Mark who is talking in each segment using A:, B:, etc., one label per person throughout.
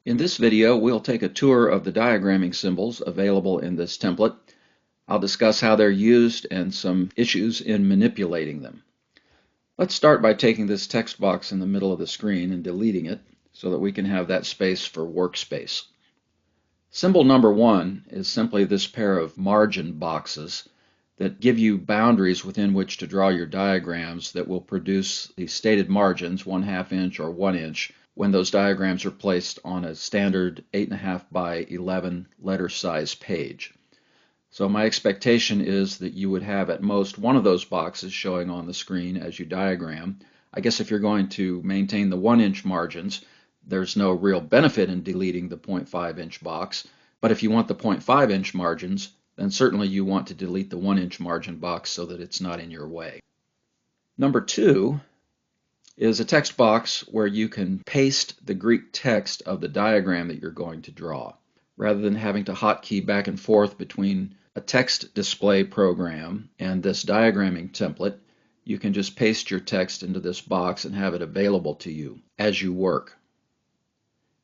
A: In this video, we'll take a tour of the diagramming symbols available in this template. I'll discuss how they're used and some issues in manipulating them. Let's start by taking this text box in the middle of the screen and deleting it so that we can have that space for workspace. Symbol number 1 is simply this pair of margin boxes that give you boundaries within which to draw your diagrams that will produce the stated margins, 1/2 inch or 1 inch, when those diagrams are placed on a standard 8.5 by 11 letter size page. So my expectation is that you would have at most one of those boxes showing on the screen as you diagram. I guess if you're going to maintain the 1 inch margins, there's no real benefit in deleting the 0.5 inch box, but if you want the 0.5 inch margins, then certainly you want to delete the 1 inch margin box so that it's not in your way. Number 2 is a text box where you can paste the Greek text of the diagram that you're going to draw. Rather than having to hotkey back and forth between a text display program and this diagramming template, you can just paste your text into this box and have it available to you as you work.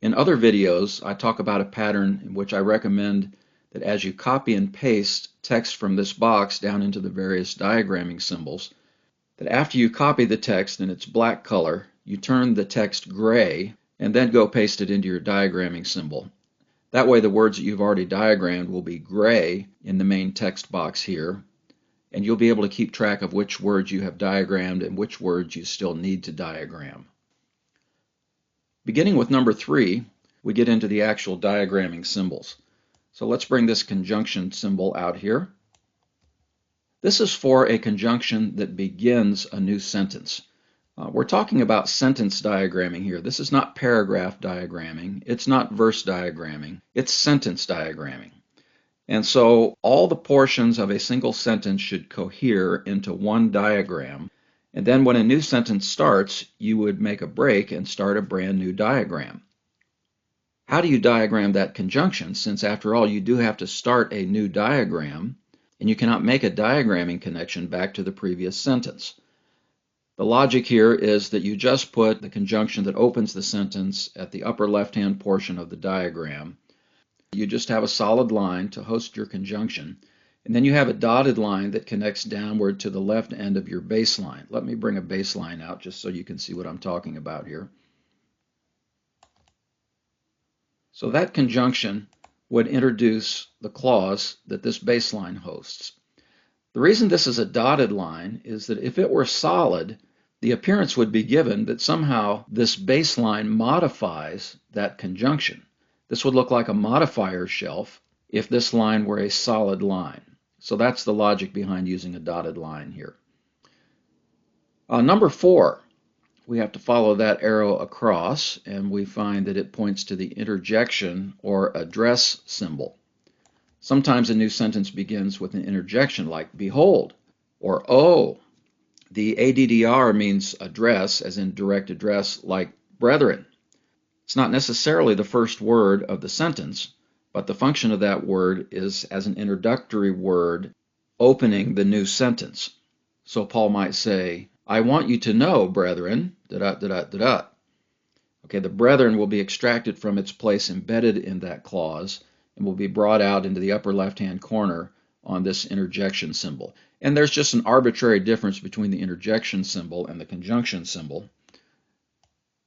A: In other videos, I talk about a pattern in which I recommend that as you copy and paste text from this box down into the various diagramming symbols, that after you copy the text in its black color, you turn the text gray and then go paste it into your diagramming symbol. That way the words that you've already diagrammed will be gray in the main text box here, and you'll be able to keep track of which words you have diagrammed and which words you still need to diagram. Beginning with number 3, we get into the actual diagramming symbols. So let's bring this conjunction symbol out here. This is for a conjunction that begins a new sentence. We're talking about sentence diagramming here. This is not paragraph diagramming. It's not verse diagramming. It's sentence diagramming. And so all the portions of a single sentence should cohere into one diagram. And then when a new sentence starts, you would make a break and start a brand new diagram. How do you diagram that conjunction, since after all you do have to start a new diagram and you cannot make a diagramming connection back to the previous sentence? The logic here is that you just put the conjunction that opens the sentence at the upper left-hand portion of the diagram. You just have a solid line to host your conjunction, and then you have a dotted line that connects downward to the left end of your baseline. Let me bring a baseline out just so you can see what I'm talking about here. So that conjunction would introduce the clause that this baseline hosts. The reason this is a dotted line is that if it were solid, the appearance would be given that somehow this baseline modifies that conjunction. This would look like a modifier shelf if this line were a solid line. So that's the logic behind using a dotted line here. Number 4, we have to follow that arrow across, and we find that it points to the interjection or address symbol. Sometimes a new sentence begins with an interjection like behold or oh. The ADDR means address, as in direct address, like brethren. It's not necessarily the first word of the sentence, but the function of that word is as an introductory word opening the new sentence. So Paul might say, I want you to know, brethren, da-da-da-da-da-da. Okay, the brethren will be extracted from its place embedded in that clause and will be brought out into the upper left-hand corner on this interjection symbol. And there's just an arbitrary difference between the interjection symbol and the conjunction symbol.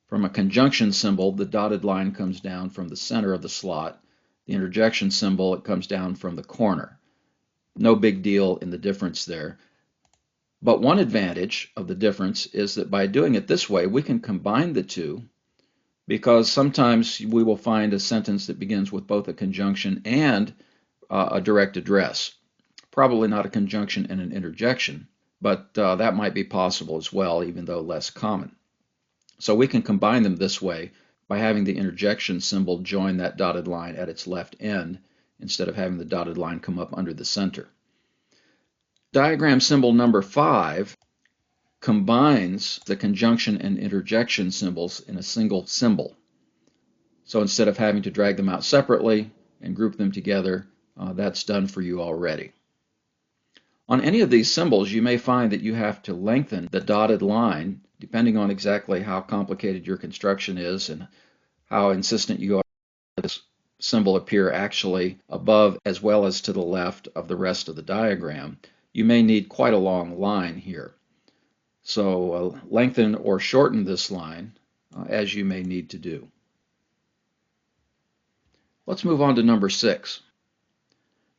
A: From a conjunction symbol, the dotted line comes down from the center of the slot. The interjection symbol, it comes down from the corner. No big deal in the difference there. But one advantage of the difference is that by doing it this way, we can combine the two, because sometimes we will find a sentence that begins with both a conjunction and a direct address. Probably not a conjunction and an interjection, but that might be possible as well, even though less common. So we can combine them this way by having the interjection symbol join that dotted line at its left end instead of having the dotted line come up under the center. Diagram symbol number 5 combines the conjunction and interjection symbols in a single symbol. So instead of having to drag them out separately and group them together, that's done for you already. On any of these symbols, you may find that you have to lengthen the dotted line depending on exactly how complicated your construction is and how insistent you are symbol appear actually above as well as to the left of the rest of the diagram, you may need quite a long line here. So lengthen or shorten this line as you may need to do. Let's move on to number 6.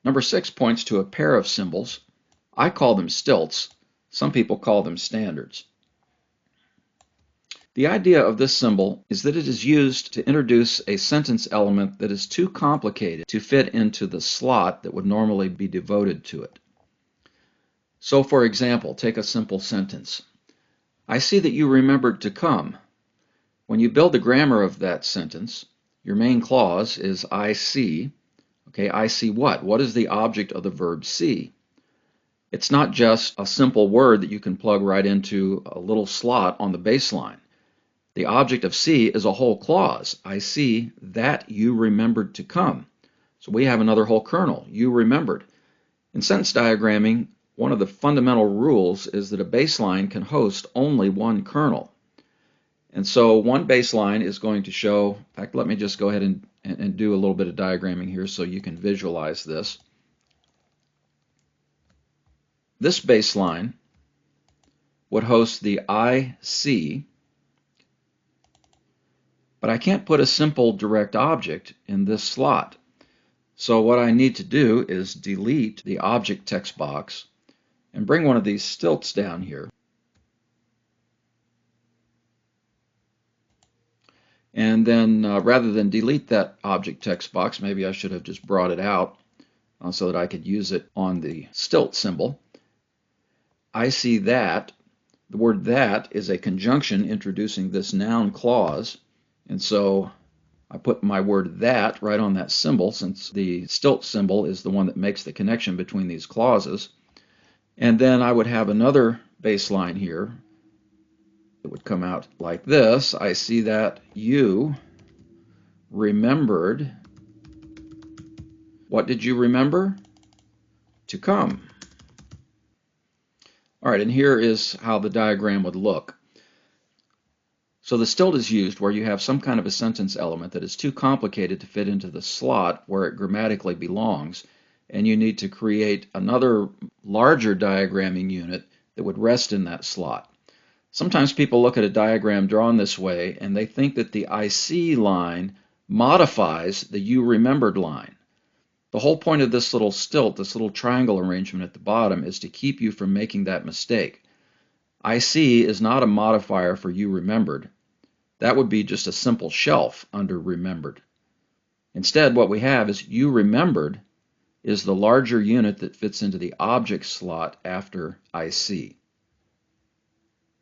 A: Number 6 points to a pair of symbols. I call them stilts. Some people call them standards. The idea of this symbol is that it is used to introduce a sentence element that is too complicated to fit into the slot that would normally be devoted to it. So, for example, take a simple sentence. I see that you remembered to come. When you build the grammar of that sentence, your main clause is I see. Okay, I see what? What is the object of the verb see? It's not just a simple word that you can plug right into a little slot on the baseline. The object of see is a whole clause. I see that you remembered to come. So we have another whole kernel. You remembered. In sentence diagramming, one of the fundamental rules is that a baseline can host only one kernel. And so one baseline is going to show, in fact, let me just go ahead and do a little bit of diagramming here so you can visualize this. This baseline would host the I see, but I can't put a simple direct object in this slot. So what I need to do is delete the object text box and bring one of these stilts down here. And then rather than delete that object text box, maybe I should have just brought it out so that I could use it on the stilt symbol. I see that. The word that is a conjunction introducing this noun clause. And so I put my word that right on that symbol, since the stilt symbol is the one that makes the connection between these clauses. And then I would have another baseline here. It would come out like this. I see that you remembered. What did you remember? To come. All right, and here is how the diagram would look. So the stilt is used where you have some kind of a sentence element that is too complicated to fit into the slot where it grammatically belongs, and you need to create another larger diagramming unit that would rest in that slot. Sometimes people look at a diagram drawn this way and they think that the I see line modifies the you remembered line. The whole point of this little stilt, this little triangle arrangement at the bottom, is to keep you from making that mistake. I see is not a modifier for you remembered. That would be just a simple shelf under remembered. Instead, what we have is you remembered is the larger unit that fits into the object slot after I see.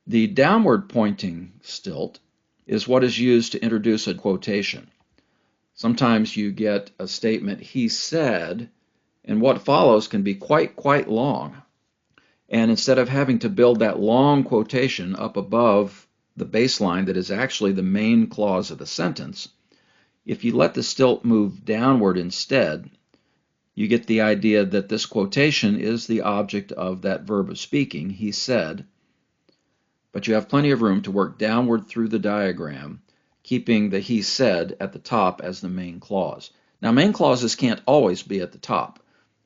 A: The downward pointing stilt is what is used to introduce a quotation. Sometimes you get a statement, he said, and what follows can be quite long. And instead of having to build that long quotation up above the baseline that is actually the main clause of the sentence, if you let the stilt move downward instead, you get the idea that this quotation is the object of that verb of speaking, he said, but you have plenty of room to work downward through the diagram, keeping the he said at the top as the main clause. Now, main clauses can't always be at the top,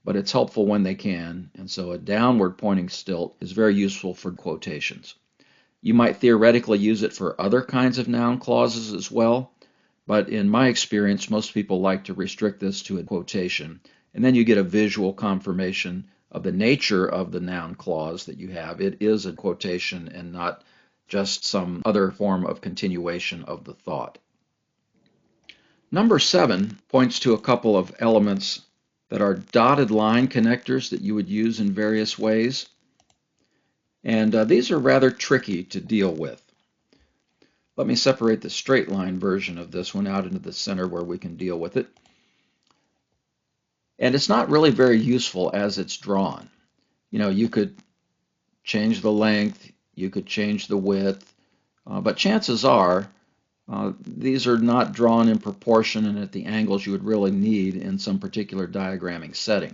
A: but it's helpful when they can, and so a downward pointing stilt is very useful for quotations. You might theoretically use it for other kinds of noun clauses as well, but in my experience, most people like to restrict this to a quotation, and then you get a visual confirmation of the nature of the noun clause that you have. It is a quotation and not just some other form of continuation of the thought. Number 7 points to a couple of elements that are dotted line connectors that you would use in various ways. And these are rather tricky to deal with. Let me separate the straight line version of this one out into the center where we can deal with it. And it's not really very useful as it's drawn. You know, you could change the length, you could change the width, but chances are these are not drawn in proportion and at the angles you would really need in some particular diagramming setting.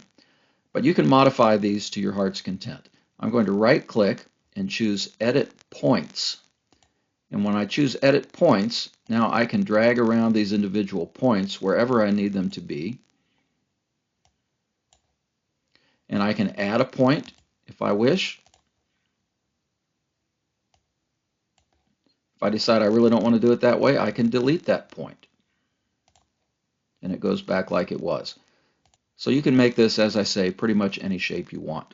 A: But you can modify these to your heart's content. I'm going to right-click and choose Edit Points. And when I choose Edit Points, now I can drag around these individual points wherever I need them to be. And I can add a point if I wish. If I decide I really don't want to do it that way, I can delete that point. And it goes back like it was. So you can make this, as I say, pretty much any shape you want.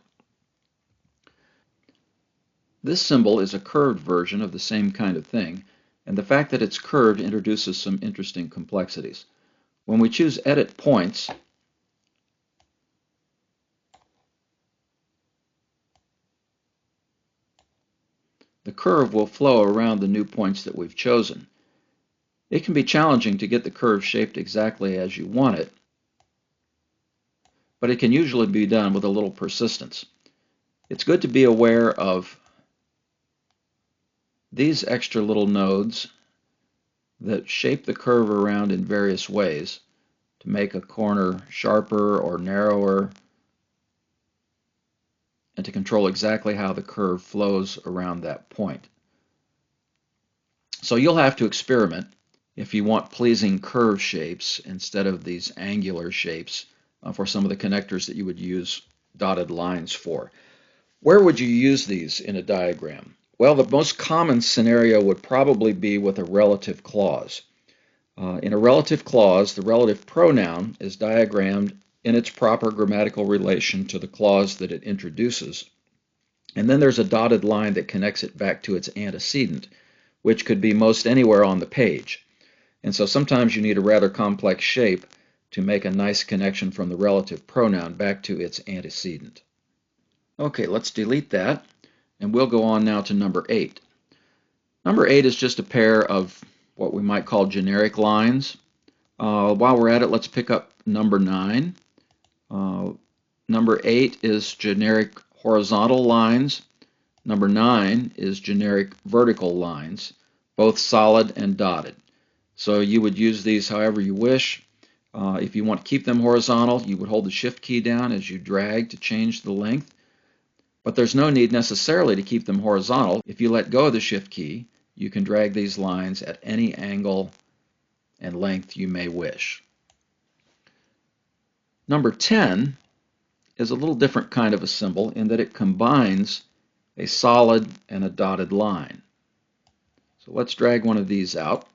A: This symbol is a curved version of the same kind of thing, and the fact that it's curved introduces some interesting complexities. When we choose Edit Points, the curve will flow around the new points that we've chosen. It can be challenging to get the curve shaped exactly as you want it, but it can usually be done with a little persistence. It's good to be aware of these extra little nodes that shape the curve around in various ways to make a corner sharper or narrower, and to control exactly how the curve flows around that point. So you'll have to experiment if you want pleasing curve shapes instead of these angular shapes for some of the connectors that you would use dotted lines for. Where would you use these in a diagram? Well, the most common scenario would probably be with a relative clause. In a relative clause, the relative pronoun is diagrammed in its proper grammatical relation to the clause that it introduces. And then there's a dotted line that connects it back to its antecedent, which could be most anywhere on the page. And so sometimes you need a rather complex shape to make a nice connection from the relative pronoun back to its antecedent. Okay, let's delete that, and we'll go on now to number 8. Number 8 is just a pair of what we might call generic lines. While we're at it, let's pick up number 9. Number 8 is generic horizontal lines. Number 9 is generic vertical lines, both solid and dotted. So you would use these however you wish. If you want to keep them horizontal, you would hold the Shift key down as you drag to change the length. But there's no need necessarily to keep them horizontal. If you let go of the Shift key, you can drag these lines at any angle and length you may wish. Number 10 is a little different kind of a symbol in that it combines a solid and a dotted line. So let's drag one of these out.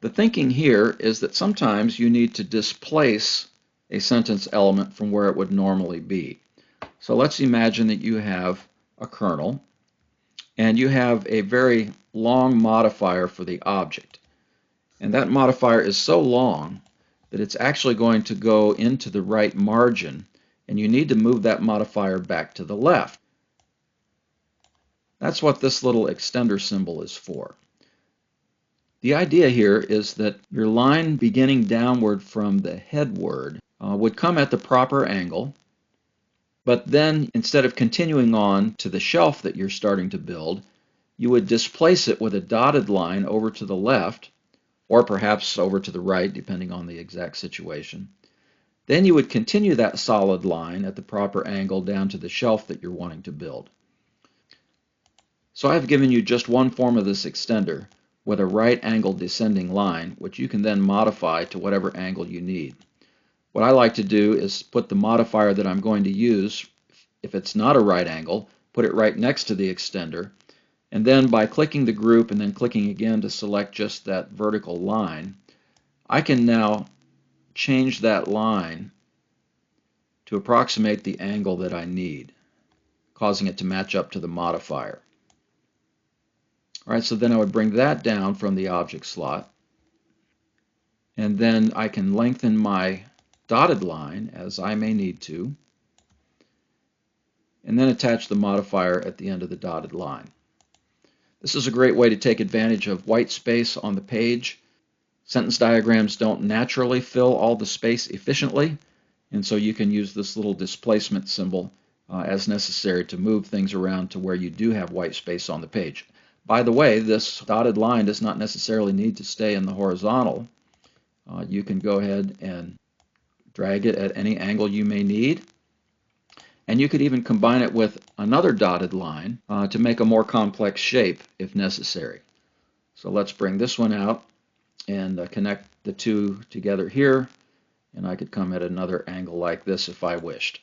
A: The thinking here is that sometimes you need to displace a sentence element from where it would normally be. So let's imagine that you have a kernel and you have a very long modifier for the object. And that modifier is so long that it's actually going to go into the right margin, and you need to move that modifier back to the left. That's what this little extender symbol is for. The idea here is that your line beginning downward from the head word would come at the proper angle, but then instead of continuing on to the shelf that you're starting to build, you would displace it with a dotted line over to the left, or perhaps over to the right, depending on the exact situation. Then you would continue that solid line at the proper angle down to the shelf that you're wanting to build. So I've given you just one form of this extender with a right angle descending line, which you can then modify to whatever angle you need. What I like to do is put the modifier that I'm going to use, if it's not a right angle, put it right next to the extender, and then by clicking the group and then clicking again to select just that vertical line, I can now change that line to approximate the angle that I need, causing it to match up to the modifier. All right, so then I would bring that down from the object slot, and then I can lengthen my dotted line as I may need to, and then attach the modifier at the end of the dotted line. This is a great way to take advantage of white space on the page. Sentence diagrams don't naturally fill all the space efficiently, and so you can use this little displacement symbol as necessary to move things around to where you do have white space on the page. By the way, this dotted line does not necessarily need to stay in the horizontal. You can go ahead and drag it at any angle you may need. And you could even combine it with another dotted line to make a more complex shape if necessary. So let's bring this one out and connect the two together here, and I could come at another angle like this if I wished.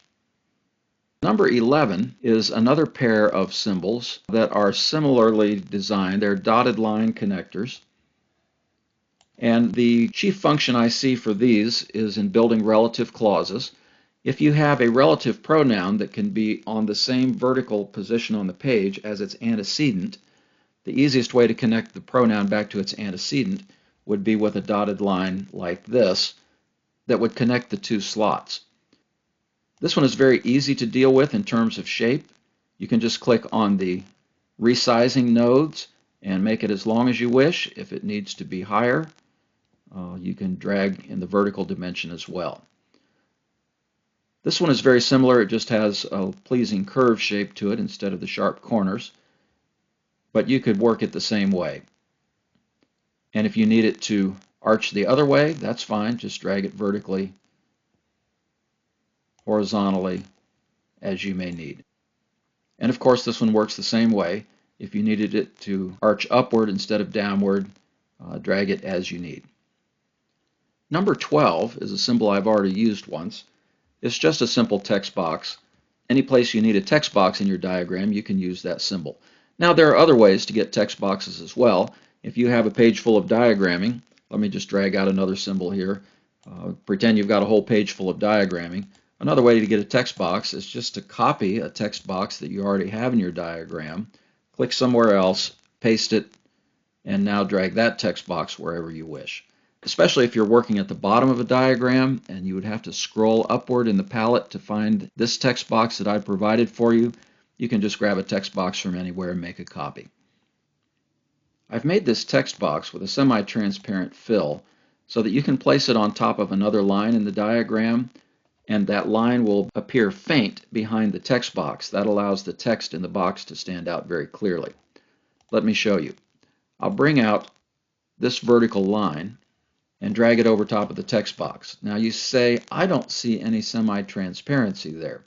A: Number 11 is another pair of symbols that are similarly designed. They're dotted line connectors. And the chief function I see for these is in building relative clauses. If you have a relative pronoun that can be on the same vertical position on the page as its antecedent, the easiest way to connect the pronoun back to its antecedent would be with a dotted line like this that would connect the two slots. This one is very easy to deal with in terms of shape. You can just click on the resizing nodes and make it as long as you wish. If it needs to be higher, you can drag in the vertical dimension as well. This one is very similar. It just has a pleasing curve shape to it instead of the sharp corners. But you could work it the same way. And if you need it to arch the other way, that's fine. Just drag it vertically, horizontally, as you may need. And of course, this one works the same way. If you needed it to arch upward instead of downward, drag it as you need. Number 12 is a symbol I've already used once. It's just a simple text box. Any place you need a text box in your diagram, you can use that symbol. Now, there are other ways to get text boxes as well. If you have a page full of diagramming, let me just drag out another symbol here. Pretend you've got a whole page full of diagramming. Another way to get a text box is just to copy a text box that you already have in your diagram, click somewhere else, paste it, and now drag that text box wherever you wish. Especially if you're working at the bottom of a diagram and you would have to scroll upward in the palette to find this text box that I provided for you, you can just grab a text box from anywhere and make a copy. I've made this text box with a semi-transparent fill so that you can place it on top of another line in the diagram, and that line will appear faint behind the text box. That allows the text in the box to stand out very clearly. Let me show you. I'll bring out this vertical line and drag it over top of the text box. Now you say, I don't see any semi-transparency there.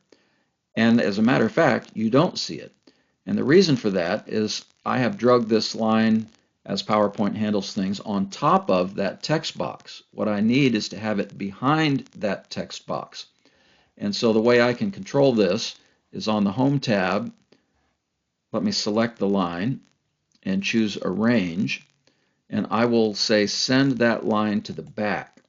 A: And as a matter of fact, you don't see it. And the reason for that is I have drugged this line, as PowerPoint handles things, on top of that text box. What I need is to have it behind that text box. And so the way I can control this is on the Home tab. Let me select the line and choose Arrange. And I will say send that line to the back.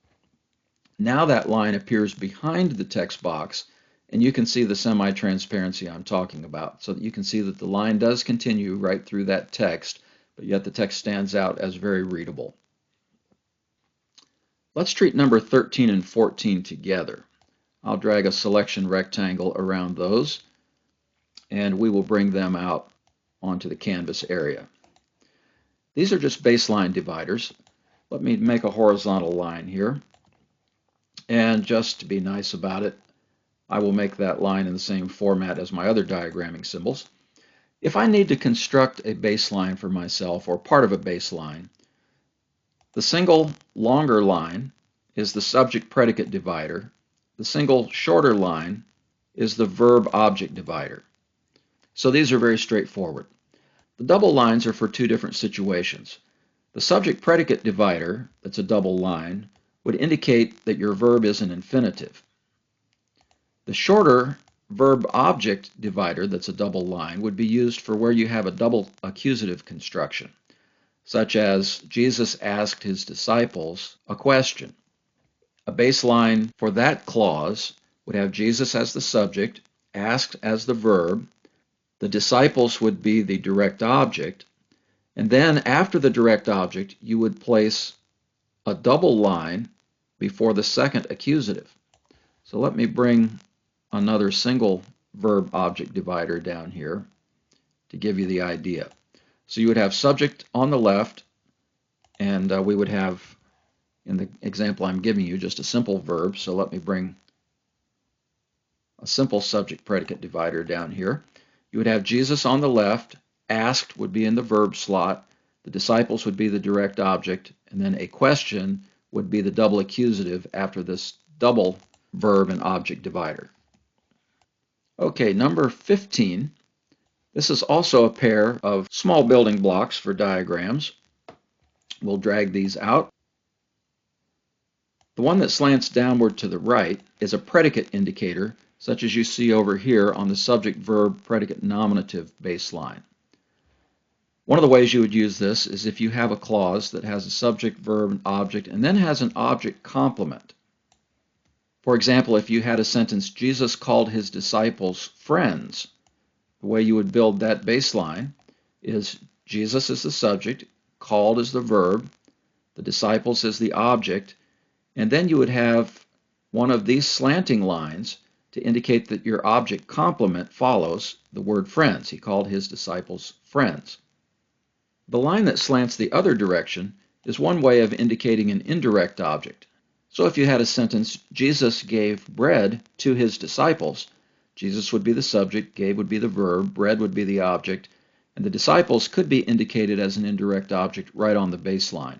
A: Now that line appears behind the text box, and you can see the semi-transparency I'm talking about. So that you can see that the line does continue right through that text, but yet the text stands out as very readable. Let's treat number 13 and 14 together. I'll drag a selection rectangle around those, and we will bring them out onto the canvas area. These are just baseline dividers. Let me make a horizontal line here. And just to be nice about it, I will make that line in the same format as my other diagramming symbols. If I need to construct a baseline for myself, or part of a baseline, the single longer line is the subject-predicate divider. The single shorter line is the verb-object divider. So these are very straightforward. The double lines are for two different situations. The subject-predicate divider, that's a double line, would indicate that your verb is an infinitive. The shorter verb-object divider, that's a double line, would be used for where you have a double accusative construction, such as Jesus asked his disciples a question. A baseline for that clause would have Jesus as the subject, asked as the verb, the disciples would be the direct object, and then after the direct object, you would place a double line before the second accusative. So let me bring another single verb-object divider down here to give you the idea. So you would have subject on the left, and we would have, in the example I'm giving you, just a simple verb. So let me bring a simple subject-predicate divider down here. You would have Jesus on the left, asked would be in the verb slot, the disciples would be the direct object, and then a question would be the double accusative after this double verb and object divider. Okay, number 15. This is also a pair of small building blocks for diagrams. We'll drag these out. The one that slants downward to the right is a predicate indicator, such as you see over here on the subject-verb-predicate-nominative baseline. One of the ways you would use this is if you have a clause that has a subject, verb, and object, and then has an object complement. For example, if you had a sentence, Jesus called his disciples friends, the way you would build that baseline is Jesus is the subject, called is the verb, the disciples is the object, and then you would have one of these slanting lines to indicate that your object complement follows the word friends. He called his disciples friends. The line that slants the other direction is one way of indicating an indirect object. So if you had a sentence, Jesus gave bread to his disciples, Jesus would be the subject, gave would be the verb, bread would be the object, and the disciples could be indicated as an indirect object right on the baseline.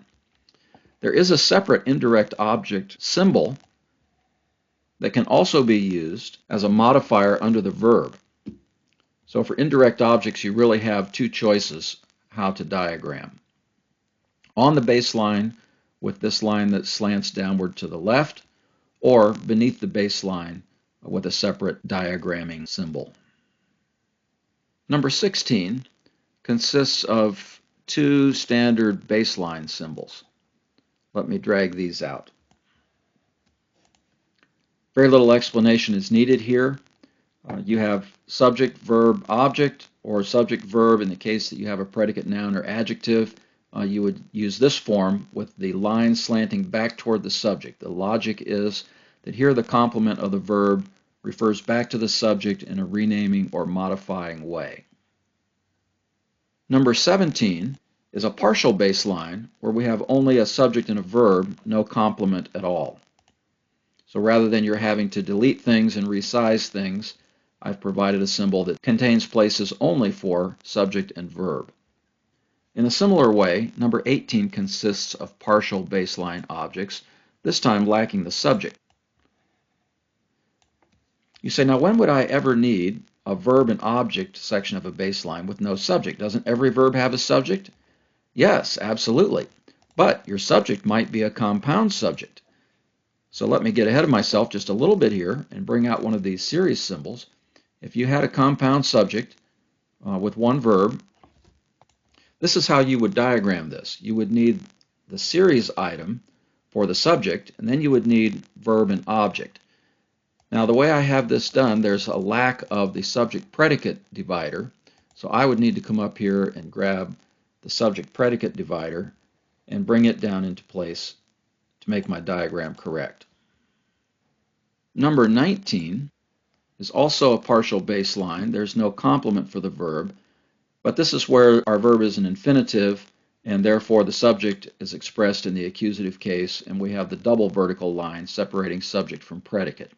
A: There is a separate indirect object symbol that can also be used as a modifier under the verb. So for indirect objects, you really have two choices how to diagram. On the baseline with this line that slants downward to the left, or beneath the baseline with a separate diagramming symbol. Number 16 consists of two standard baseline symbols. Let me drag these out. Very little explanation is needed here. You have subject, verb, object, or subject, verb. In the case that you have a predicate, noun, or adjective, you would use this form with the line slanting back toward the subject. The logic is that here the complement of the verb refers back to the subject in a renaming or modifying way. Number 17 is a partial baseline where we have only a subject and a verb, no complement at all. So rather than you're having to delete things and resize things, I've provided a symbol that contains places only for subject and verb. In a similar way, number 18 consists of partial baseline objects, this time lacking the subject. You say, now when would I ever need a verb and object section of a baseline with no subject? Doesn't every verb have a subject? Yes, absolutely. But your subject might be a compound subject. So let me get ahead of myself just a little bit here and bring out one of these series symbols. If you had a compound subject with one verb, this is how you would diagram this. You would need the series item for the subject, and then you would need verb and object. Now the way I have this done, there's a lack of the subject-predicate divider, so I would need to come up here and grab the subject-predicate divider and bring it down into place to make my diagram correct. Number 19 is also a partial baseline. There's no complement for the verb, but this is where our verb is an infinitive, and therefore the subject is expressed in the accusative case, and we have the double vertical line separating subject from predicate.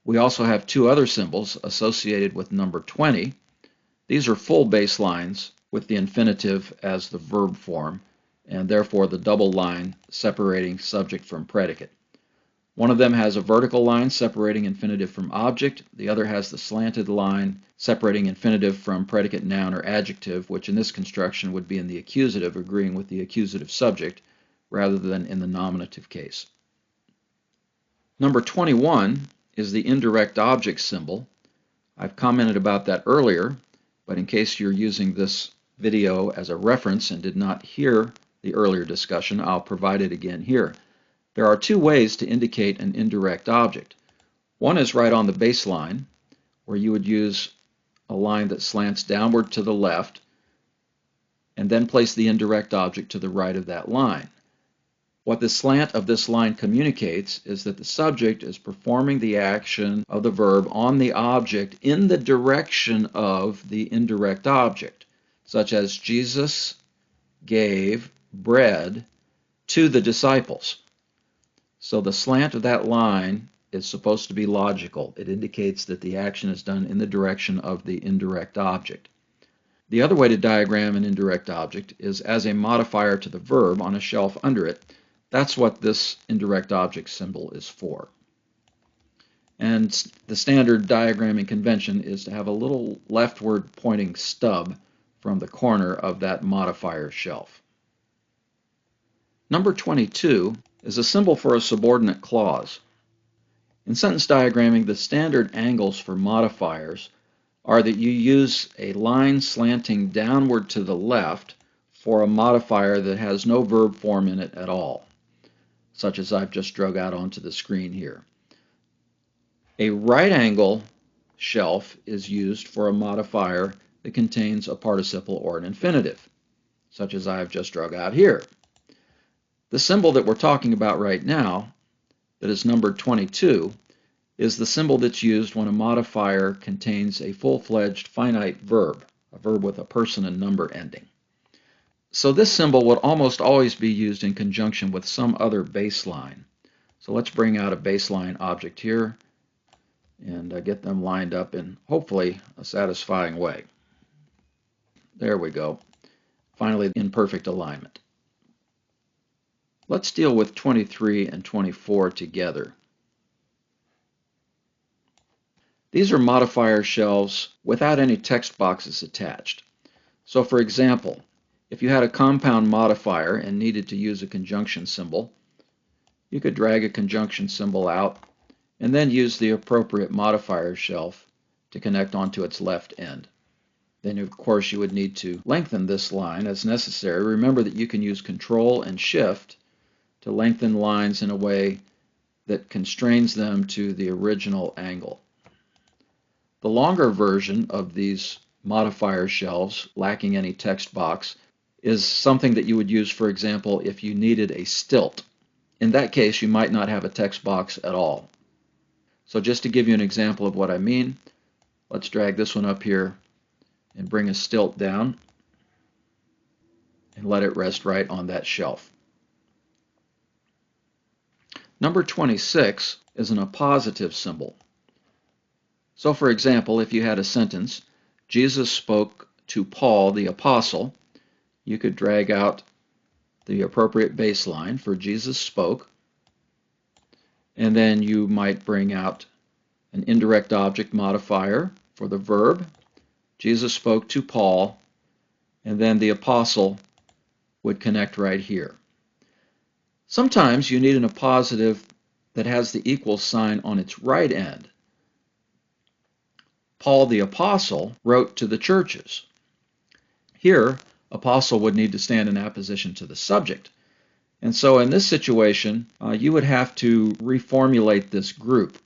A: We also have two other symbols associated with number 20. These are full baselines with the infinitive as the verb form, and therefore the double line separating subject from predicate. One of them has a vertical line separating infinitive from object. The other has the slanted line separating infinitive from predicate, noun, or adjective, which in this construction would be in the accusative, agreeing with the accusative subject, rather than in the nominative case. Number 21 is the indirect object symbol. I've commented about that earlier, but in case you're using this video as a reference and did not hear the earlier discussion, I'll provide it again here. There are two ways to indicate an indirect object. One is right on the baseline, where you would use a line that slants downward to the left, and then place the indirect object to the right of that line. What the slant of this line communicates is that the subject is performing the action of the verb on the object in the direction of the indirect object, such as Jesus gave bread to the disciples. So the slant of that line is supposed to be logical. It indicates that the action is done in the direction of the indirect object. The other way to diagram an indirect object is as a modifier to the verb on a shelf under it. That's what this indirect object symbol is for. And the standard diagramming convention is to have a little leftward pointing stub from the corner of that modifier shelf. Number 22 is a symbol for a subordinate clause. In sentence diagramming, the standard angles for modifiers are that you use a line slanting downward to the left for a modifier that has no verb form in it at all, such as I've just drug out onto the screen here. A right angle shelf is used for a modifier that contains a participle or an infinitive, such as I've just drug out here. The symbol that we're talking about right now, that is numbered 22, is the symbol that's used when a modifier contains a full-fledged finite verb, a verb with a person and number ending. So this symbol would almost always be used in conjunction with some other baseline. So let's bring out a baseline object here and get them lined up in hopefully a satisfying way. There we go. Finally, in perfect alignment. Let's deal with 23 and 24 together. These are modifier shelves without any text boxes attached. So for example, if you had a compound modifier and needed to use a conjunction symbol, you could drag a conjunction symbol out and then use the appropriate modifier shelf to connect onto its left end. Then of course you would need to lengthen this line as necessary. Remember that you can use Control and Shift to lengthen lines in a way that constrains them to the original angle. The longer version of these modifier shelves, lacking any text box, is something that you would use, for example, if you needed a stilt. In that case, you might not have a text box at all. So just to give you an example of what I mean, let's drag this one up here and bring a stilt down and let it rest right on that shelf. Number 26 is an appositive symbol. So for example, if you had a sentence, Jesus spoke to Paul the apostle, you could drag out the appropriate baseline for Jesus spoke, and then you might bring out an indirect object modifier for the verb. Jesus spoke to Paul, and then the apostle would connect right here. Sometimes you need an appositive that has the equal sign on its right end. Paul the apostle wrote to the churches. Here, apostle would need to stand in apposition to the subject. And so in this situation, you would have to reformulate this group.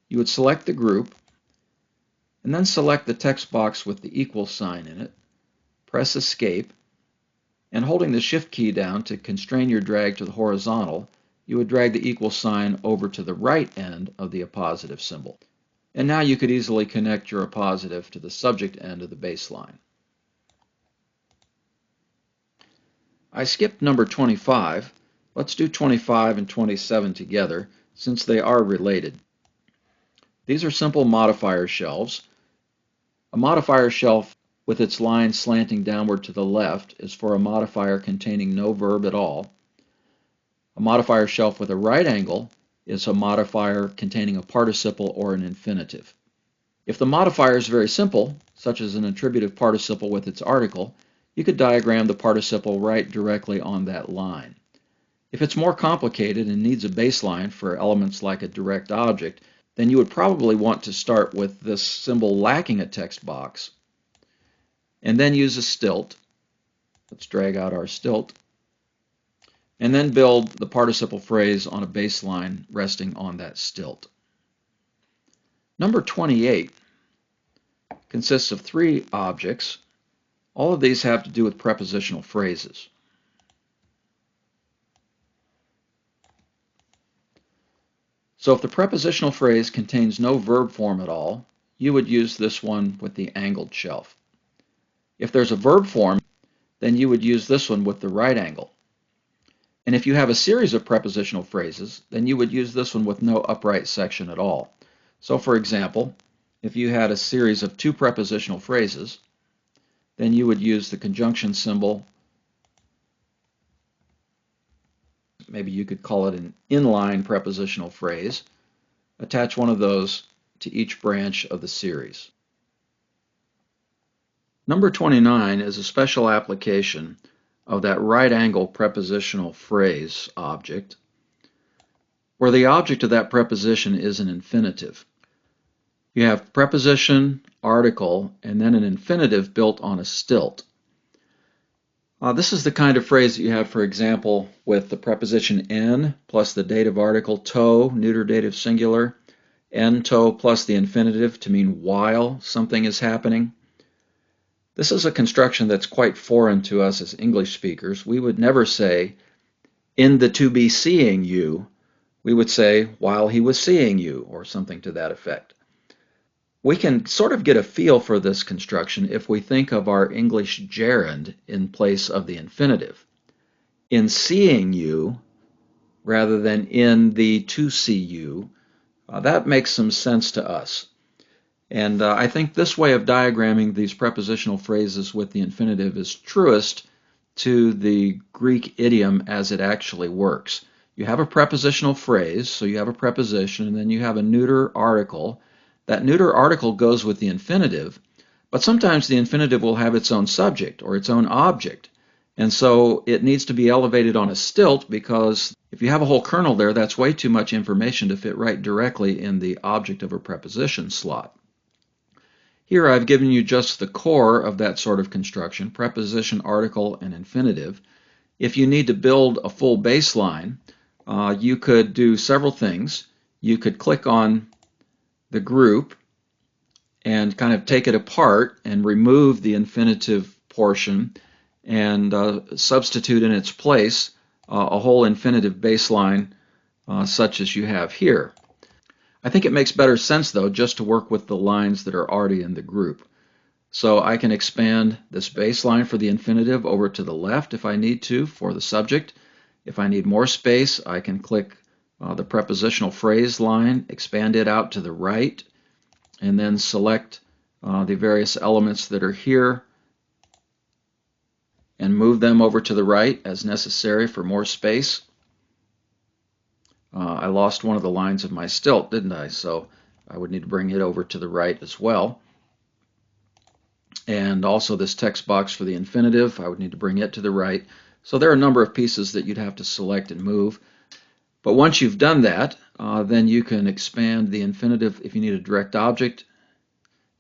A: You would select the group, and then select the text box with the equal sign in it, press Escape, and holding the Shift key down to constrain your drag to the horizontal, you would drag the equal sign over to the right end of the appositive symbol. And now you could easily connect your appositive to the subject end of the baseline. I skipped number 25. Let's do 25 and 27 together, since they are related. These are simple modifier shelves. A modifier shelf with its line slanting downward to the left is for a modifier containing no verb at all. A modifier shelf with a right angle is a modifier containing a participle or an infinitive. If the modifier is very simple, such as an attributive participle with its article, you could diagram the participle right directly on that line. If it's more complicated and needs a baseline for elements like a direct object, then you would probably want to start with this symbol lacking a text box, and then use a stilt. Let's drag out our stilt, and then build the participle phrase on a baseline resting on that stilt. Number 28 consists of 3 objects. All of these have to do with prepositional phrases. So if the prepositional phrase contains no verb form at all, you would use this one with the angled shelf. If there's a verb form, then you would use this one with the right angle. And if you have a series of prepositional phrases, then you would use this one with no upright section at all. So for example, if you had a series of 2 prepositional phrases, then you would use the conjunction symbol. Maybe you could call it an inline prepositional phrase. Attach one of those to each branch of the series. Number 29 is a special application of that right angle prepositional phrase object, where the object of that preposition is an infinitive. You have preposition, article, and then an infinitive built on a stilt. This is the kind of phrase that you have, for example, with the preposition en plus the dative article to, neuter dative singular, en to plus the infinitive to mean while something is happening. This is a construction that's quite foreign to us as English speakers. We would never say, in the to be seeing you. We would say, while he was seeing you, or something to that effect. We can sort of get a feel for this construction if we think of our English gerund in place of the infinitive. In seeing you, rather than in the to see you, that makes some sense to us. And I think this way of diagramming these prepositional phrases with the infinitive is truest to the Greek idiom as it actually works. You have a prepositional phrase, so you have a preposition, and then you have a neuter article. That neuter article goes with the infinitive, but sometimes the infinitive will have its own subject or its own object. And so it needs to be elevated on a stilt, because if you have a whole kernel there, that's way too much information to fit right directly in the object of a preposition slot. Here I've given you just the core of that sort of construction, preposition, article, and infinitive. If you need to build a full baseline, you could do several things. You could click on the group and kind of take it apart and remove the infinitive portion and substitute in its place a whole infinitive baseline such as you have here. I think it makes better sense, though, just to work with the lines that are already in the group. So I can expand this baseline for the infinitive over to the left if I need to for the subject. If I need more space, I can click the prepositional phrase line, expand it out to the right, and then select the various elements that are here and move them over to the right as necessary for more space. I lost one of the lines of my stilt, didn't I? So I would need to bring it over to the right as well. And also this text box for the infinitive, I would need to bring it to the right. So there are a number of pieces that you'd have to select and move. But once you've done that, then you can expand the infinitive. If you need a direct object,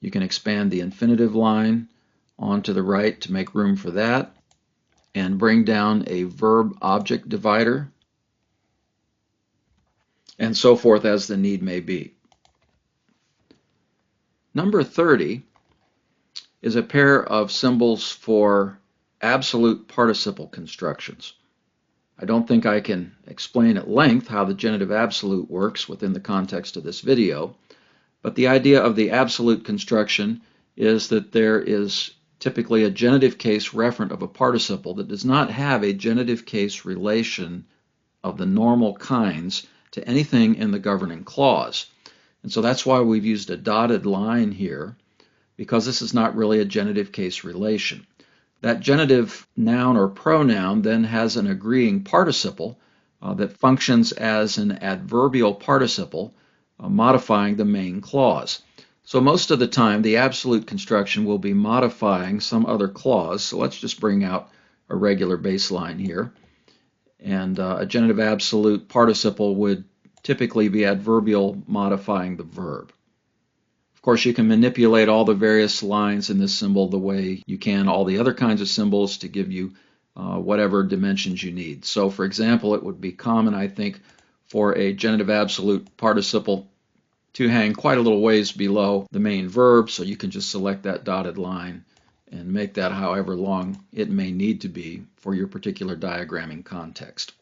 A: you can expand the infinitive line onto the right to make room for that, and bring down a verb-object divider, and so forth as the need may be. Number 30 is a pair of symbols for absolute participle constructions. I don't think I can explain at length how the genitive absolute works within the context of this video, but the idea of the absolute construction is that there is typically a genitive case referent of a participle that does not have a genitive case relation of the normal kinds to anything in the governing clause. And so that's why we've used a dotted line here, because this is not really a genitive case relation. That genitive noun or pronoun then has an agreeing participle that functions as an adverbial participle, modifying the main clause. So most of the time, the absolute construction will be modifying some other clause. So let's just bring out a regular baseline here. And a genitive absolute participle would typically be adverbial modifying the verb. Of course, you can manipulate all the various lines in this symbol the way you can all the other kinds of symbols to give you whatever dimensions you need. So, for example, it would be common, I think, for a genitive absolute participle to hang quite a little ways below the main verb, so you can just select that dotted line and make that however long it may need to be for your particular diagramming context.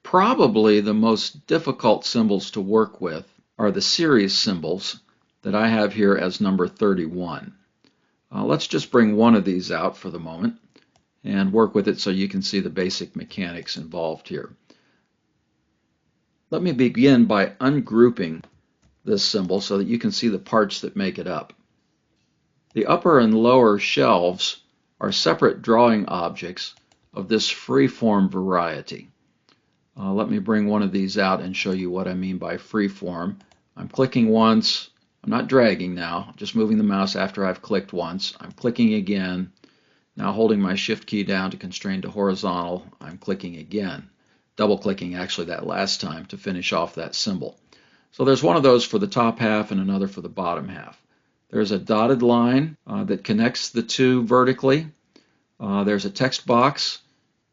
A: Probably the most difficult symbols to work with are the series symbols that I have here as number 31. Let's just bring one of these out for the moment and work with it so you can see the basic mechanics involved here. Let me begin by ungrouping this symbol so that you can see the parts that make it up. The upper and lower shelves are separate drawing objects of this free-form variety. Let me bring one of these out and show you what I mean by free-form. I'm clicking once. I'm not dragging now, just moving the mouse after I've clicked once. I'm clicking again. Now holding my Shift key down to constrain to horizontal, I'm clicking again, double clicking actually that last time to finish off that symbol. So there's one of those for the top half and another for the bottom half. There's a dotted line that connects the two vertically. There's a text box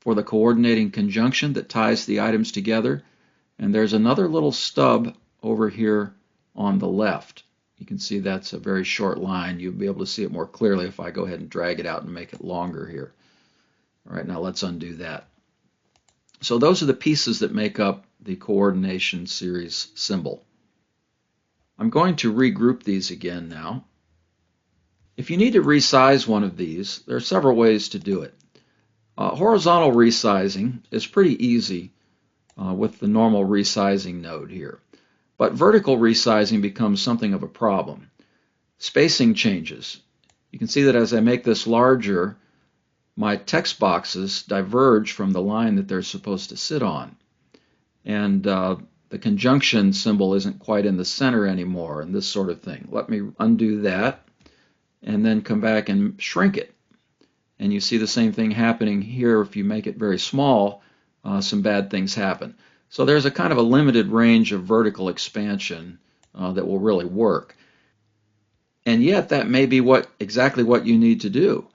A: for the coordinating conjunction that ties the items together. And there's another little stub over here on the left. You can see that's a very short line. You'll be able to see it more clearly if I go ahead and drag it out and make it longer here. All right, now let's undo that. So those are the pieces that make up the coordination series symbol. I'm going to regroup these again now. If you need to resize one of these, there are several ways to do it. Horizontal resizing is pretty easy with the normal resizing node here. But vertical resizing becomes something of a problem. Spacing changes. You can see that as I make this larger, my text boxes diverge from the line that they're supposed to sit on. And the conjunction symbol isn't quite in the center anymore, and this sort of thing. Let me undo that and then come back and shrink it. And you see the same thing happening here. If you make it very small, some bad things happen. So there's a kind of a limited range of vertical expansion that will really work. And yet that may be exactly what you need to do.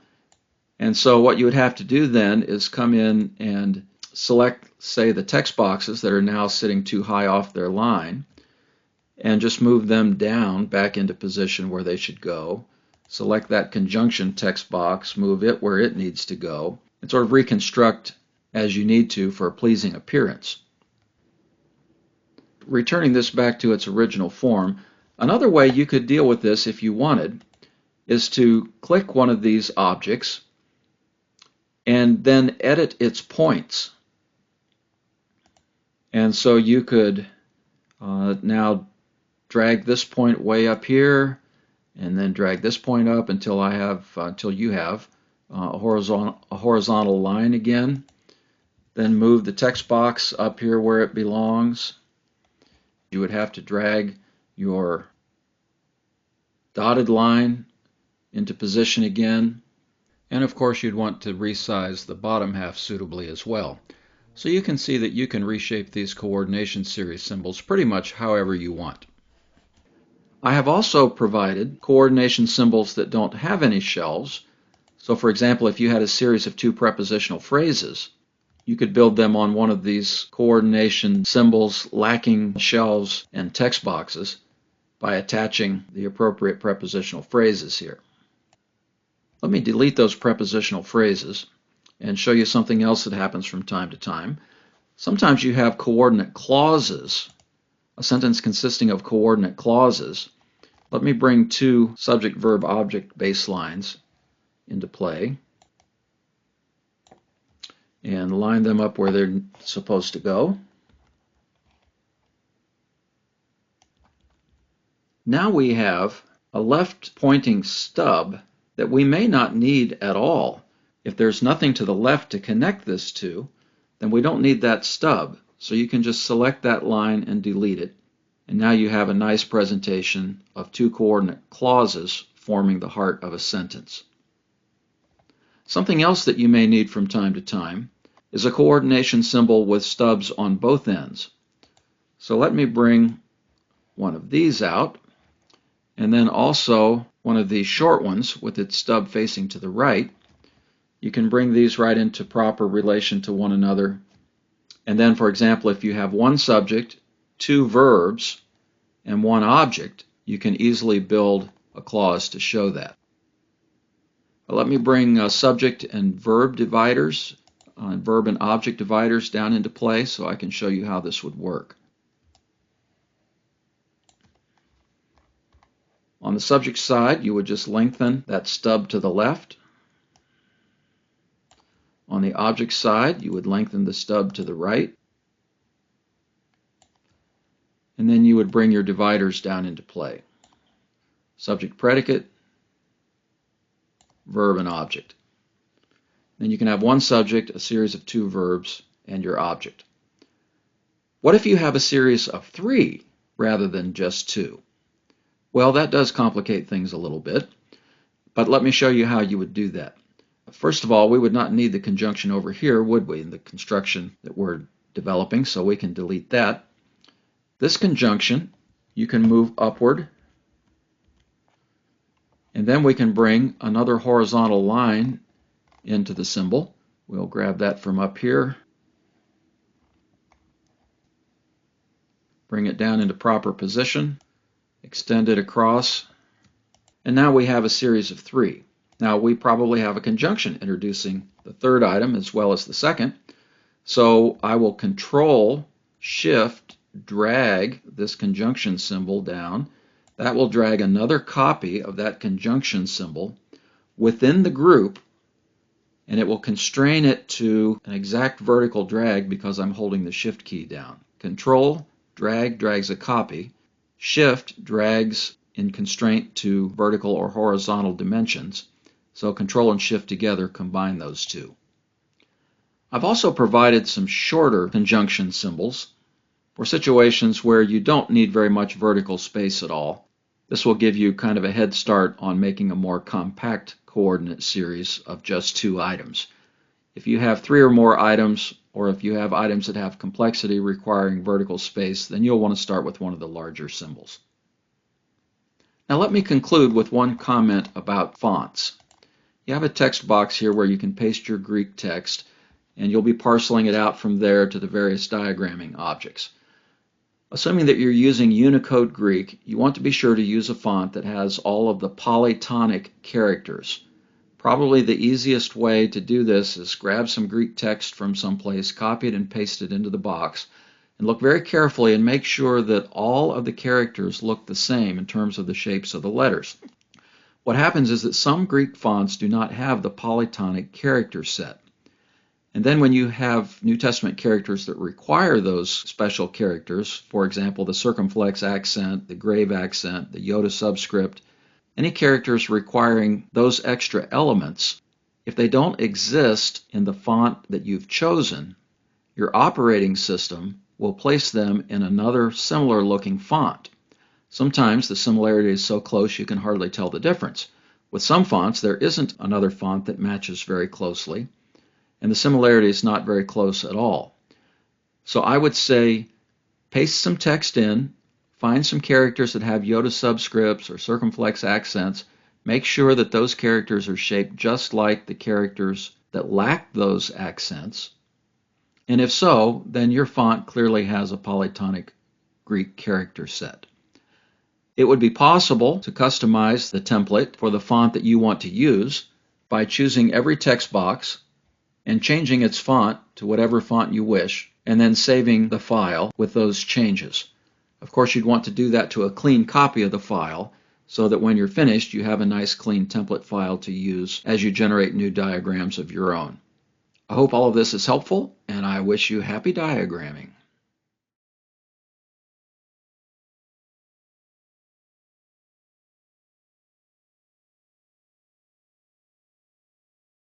A: And so what you would have to do then is come in and select, say, the text boxes that are now sitting too high off their line, and just move them down back into position where they should go. Select that conjunction text box, move it where it needs to go, and sort of reconstruct as you need to for a pleasing appearance. Returning this back to its original form, another way you could deal with this if you wanted is to click one of these objects and then edit its points. And so you could now drag this point way up here, and then drag this point up until you have a horizontal line again. Then move the text box up here where it belongs. You would have to drag your dotted line into position again. And of course you'd want to resize the bottom half suitably as well. So you can see that you can reshape these coordination series symbols pretty much however you want. I have also provided coordination symbols that don't have any shelves. So for example, if you had a series of two prepositional phrases, you could build them on one of these coordination symbols lacking shelves and text boxes by attaching the appropriate prepositional phrases here. Let me delete those prepositional phrases and show you something else that happens from time to time. Sometimes you have coordinate clauses, a sentence consisting of coordinate clauses. Let me bring two subject-verb-object baselines into play and line them up where they're supposed to go. Now we have a left-pointing stub that we may not need at all. If there's nothing to the left to connect this to, then we don't need that stub. So you can just select that line and delete it. And now you have a nice presentation of two coordinate clauses forming the heart of a sentence. Something else that you may need from time to time is a coordination symbol with stubs on both ends. So let me bring one of these out, and then also one of these short ones with its stub facing to the right. You can bring these right into proper relation to one another. And then, for example, if you have one subject, two verbs, and one object, you can easily build a clause to show that. Let me bring subject and verb dividers, verb and object dividers down into play so I can show you how this would work. On the subject side, you would just lengthen that stub to the left. On the object side, you would lengthen the stub to the right. And then you would bring your dividers down into play. Subject, predicate, verb, and object. Then you can have one subject, a series of two verbs, and your object. What if you have a series of three rather than just two? Well, that does complicate things a little bit, but let me show you how you would do that. First of all, we would not need the conjunction over here, would we, in the construction that we're developing, so we can delete that. This conjunction, you can move upward, and then we can bring another horizontal line into the symbol. We'll grab that from up here, bring it down into proper position, extend it across, and now we have a series of 3. Now we probably have a conjunction introducing the third item as well as the second, so I will Control Shift drag this conjunction symbol down. That will drag another copy of that conjunction symbol within the group, and it will constrain it to an exact vertical drag because I'm holding the Shift key down. Control, drag, drags a copy. Shift drags in constraint to vertical or horizontal dimensions. So Control and Shift together combine those two. I've also provided some shorter conjunction symbols for situations where you don't need very much vertical space at all. This will give you kind of a head start on making a more compact coordinate series of just 2 items. If you have 3 or more items, or if you have items that have complexity requiring vertical space, then you'll want to start with one of the larger symbols. Now let me conclude with one comment about fonts. You have a text box here where you can paste your Greek text, and you'll be parceling it out from there to the various diagramming objects. Assuming that you're using Unicode Greek, you want to be sure to use a font that has all of the polytonic characters. Probably the easiest way to do this is grab some Greek text from someplace, copy it and paste it into the box, and look very carefully and make sure that all of the characters look the same in terms of the shapes of the letters. What happens is that some Greek fonts do not have the polytonic character set. And then when you have New Testament characters that require those special characters, for example, the circumflex accent, the grave accent, the iota subscript, any characters requiring those extra elements, if they don't exist in the font that you've chosen, your operating system will place them in another similar looking font. Sometimes the similarity is so close you can hardly tell the difference. With some fonts, there isn't another font that matches very closely, and the similarity is not very close at all. So I would say paste some text in, find some characters that have iota subscripts or circumflex accents, make sure that those characters are shaped just like the characters that lack those accents, and if so, then your font clearly has a polytonic Greek character set. It would be possible to customize the template for the font that you want to use by choosing every text box and changing its font to whatever font you wish, and then saving the file with those changes. Of course, you'd want to do that to a clean copy of the file so that when you're finished, you have a nice clean template file to use as you generate new diagrams of your own. I hope all of this is helpful, and I wish you happy diagramming.